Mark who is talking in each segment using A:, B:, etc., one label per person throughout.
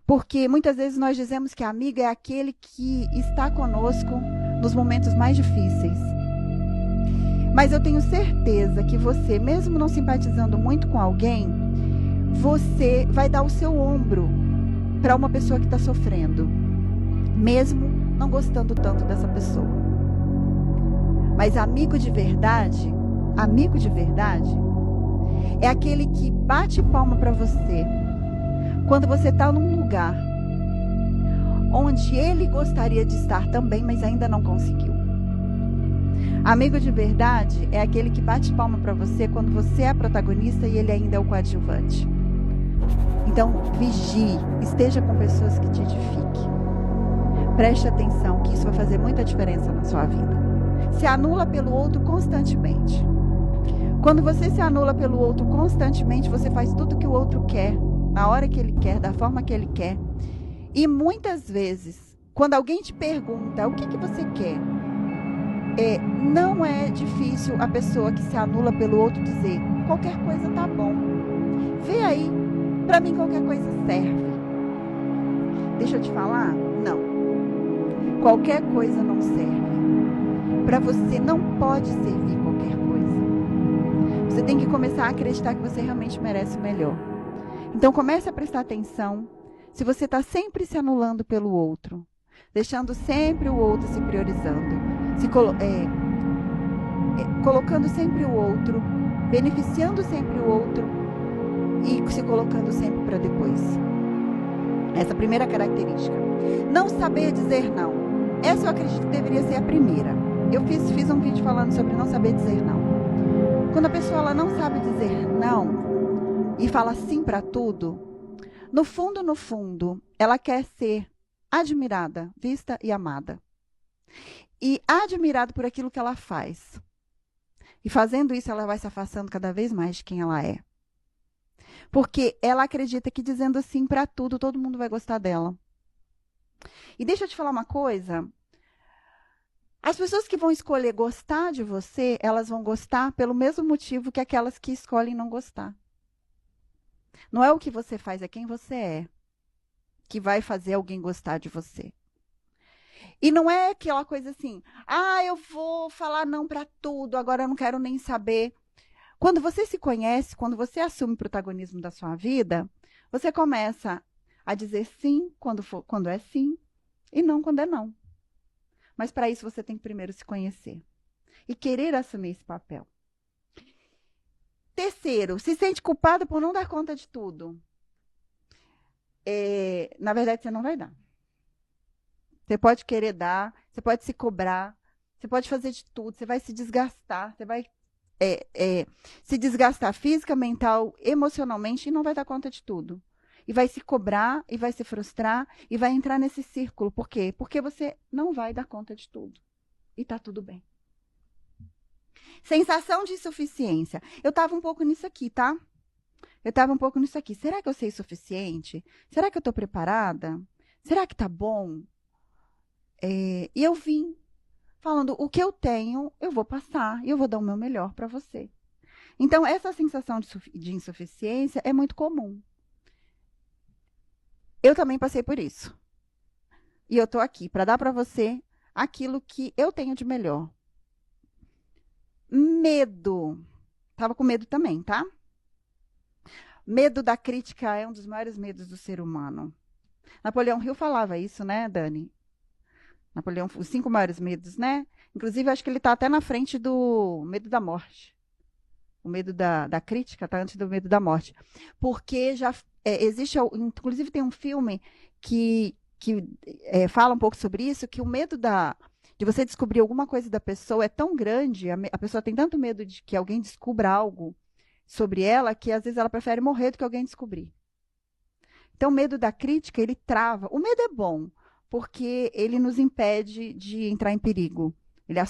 A: Porque muitas vezes nós dizemos que amigo é aquele que está conosco nos momentos mais difíceis. Mas eu tenho certeza que você, mesmo não simpatizando muito com alguém, você vai dar o seu ombro para uma pessoa que está sofrendo, mesmo não gostando tanto dessa pessoa. Mas amigo de verdade é aquele que bate palma para você quando você está num lugar onde ele gostaria de estar também, mas ainda não conseguiu. Amigo de verdade é aquele que bate palma para você quando você é a protagonista e ele ainda é o coadjuvante. Então, vigie, esteja com pessoas que te edifiquem. Preste atenção que isso vai fazer muita diferença na sua vida. Se anula pelo outro constantemente. Quando você se anula pelo outro constantemente, você faz tudo que o outro quer, na hora que ele quer, da forma que ele quer. E muitas vezes, quando alguém te pergunta o que você quer, não é difícil a pessoa que se anula pelo outro dizer: qualquer coisa tá bom. Vê aí, para mim qualquer coisa serve. Deixa eu te falar, não. Qualquer coisa não serve. Para você não pode servir qualquer coisa. Você tem que começar a acreditar que você realmente merece o melhor. Então comece a prestar atenção se você está sempre se anulando pelo outro, deixando sempre o outro se priorizando, colocando sempre o outro, beneficiando sempre o outro e se colocando sempre para depois. Essa é a primeira característica. Não saber dizer não. Essa eu acredito que deveria ser a primeira. Eu fiz um vídeo falando sobre não saber dizer não. Quando a pessoa ela não sabe dizer não e fala sim para tudo, no fundo, ela quer ser admirada, vista e amada. E admirada por aquilo que ela faz. E fazendo isso, ela vai se afastando cada vez mais de quem ela é. Porque ela acredita que dizendo sim para tudo, todo mundo vai gostar dela. E deixa eu te falar uma coisa. As pessoas que vão escolher gostar de você, elas vão gostar pelo mesmo motivo que aquelas que escolhem não gostar. Não é o que você faz, é quem você é que vai fazer alguém gostar de você. E não é aquela coisa assim, eu vou falar não para tudo, agora eu não quero nem saber. Quando você se conhece, quando você assume o protagonismo da sua vida, você começa a dizer sim quando é sim e não quando é não. Mas para isso você tem que primeiro se conhecer e querer assumir esse papel. Terceiro, se sente culpada por não dar conta de tudo. Na verdade, você não vai dar. Você pode querer dar, você pode se cobrar, você pode fazer de tudo, você vai se desgastar, você vai se desgastar física, mental, emocionalmente e não vai dar conta de tudo. E vai se cobrar, e vai se frustrar, e vai entrar nesse círculo. Por quê? Porque você não vai dar conta de tudo. E tá tudo bem. Sensação de insuficiência. Eu estava um pouco nisso aqui, tá? Será que eu sei o suficiente? Será que eu estou preparada? Será que tá bom? E eu vim falando, o que eu tenho, eu vou passar e eu vou dar o meu melhor para você. Então, essa sensação de insuficiência é muito comum. Eu também passei por isso. E eu estou aqui para dar para você aquilo que eu tenho de melhor. Medo. Estava com medo também, tá? Medo da crítica é um dos maiores medos do ser humano. Napoleão Hill falava isso, né, Dani? Napoleão, os 5 maiores medos, né? Inclusive, acho que ele está até na frente do medo da morte. O medo da crítica está antes do medo da morte. Porque já existe, inclusive tem um filme que fala um pouco sobre isso, que o medo de você descobrir alguma coisa da pessoa é tão grande, a pessoa tem tanto medo de que alguém descubra algo sobre ela, que às vezes ela prefere morrer do que alguém descobrir. Então, o medo da crítica, ele trava. O medo é bom, porque ele nos impede de entrar em perigo. Ele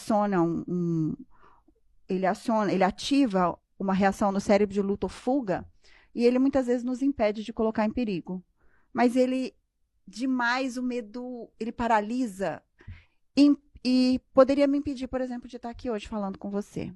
A: ele ativa uma reação no cérebro de luta ou fuga, e ele muitas vezes nos impede de colocar em perigo. Mas o medo, ele paralisa e poderia me impedir, por exemplo, de estar aqui hoje falando com você.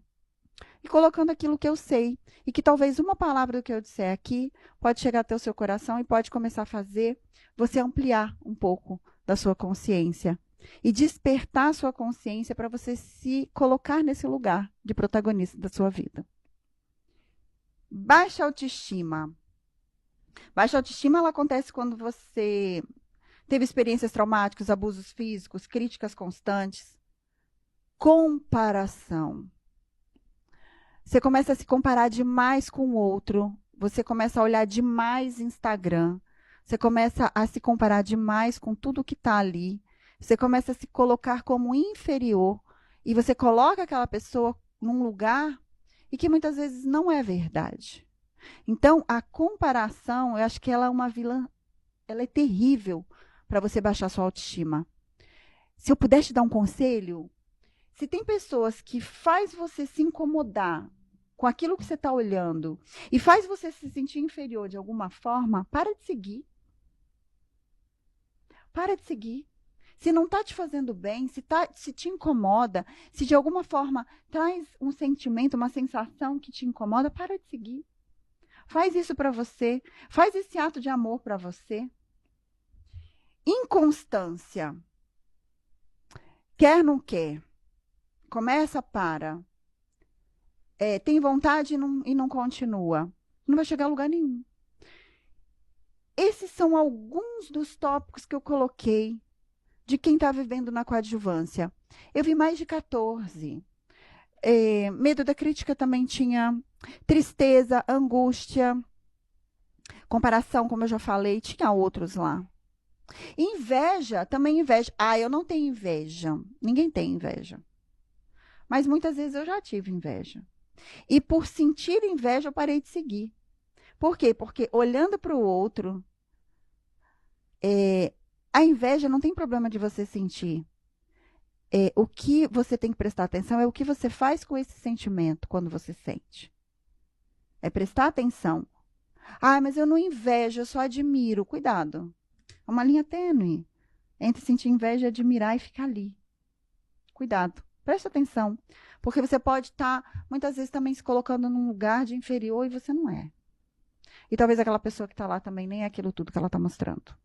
A: e colocando aquilo que eu sei. E que talvez uma palavra do que eu disser aqui pode chegar até o seu coração e pode começar a fazer você ampliar um pouco da sua consciência. E despertar a sua consciência para você se colocar nesse lugar de protagonista da sua vida. Baixa autoestima. Baixa autoestima ela acontece quando você teve experiências traumáticas, abusos físicos, críticas constantes. Comparação. Você começa a se comparar demais com o outro. Você começa a olhar demais Instagram. Você começa a se comparar demais com tudo que está ali. Você começa a se colocar como inferior. E você coloca aquela pessoa num lugar e que muitas vezes não é verdade. Então, a comparação, eu acho que ela é uma vilã, ela é terrível para você baixar sua autoestima. Se eu pudesse te dar um conselho, se tem pessoas que faz você se incomodar com aquilo que você está olhando e faz você se sentir inferior de alguma forma, para de seguir. Para de seguir. Se não está te fazendo bem, se te incomoda, se de alguma forma traz um sentimento, uma sensação que te incomoda, para de seguir. Faz isso para você. Faz esse ato de amor para você. Inconstância. Quer, não quer. Começa, para. Tem vontade e não continua. Não vai chegar a lugar nenhum. Esses são alguns dos tópicos que eu coloquei de quem está vivendo na coadjuvância. Eu vi mais de 14. Medo da crítica também tinha. Tristeza, angústia, comparação, como eu já falei, tinha outros lá. Inveja, também inveja. Ah, eu não tenho inveja. Ninguém tem inveja. Mas muitas vezes eu já tive inveja. E por sentir inveja, eu parei de seguir. Por quê? Porque olhando para o outro, a inveja não tem problema de você sentir. O que você tem que prestar atenção é o que você faz com esse sentimento quando você sente. É prestar atenção. Ah, mas eu não invejo, eu só admiro. Cuidado. É uma linha tênue entre sentir inveja e admirar e ficar ali. Cuidado. Preste atenção. Porque você pode estar, muitas vezes, também se colocando num lugar de inferior e você não é. E talvez aquela pessoa que está lá também nem é aquilo tudo que ela está mostrando.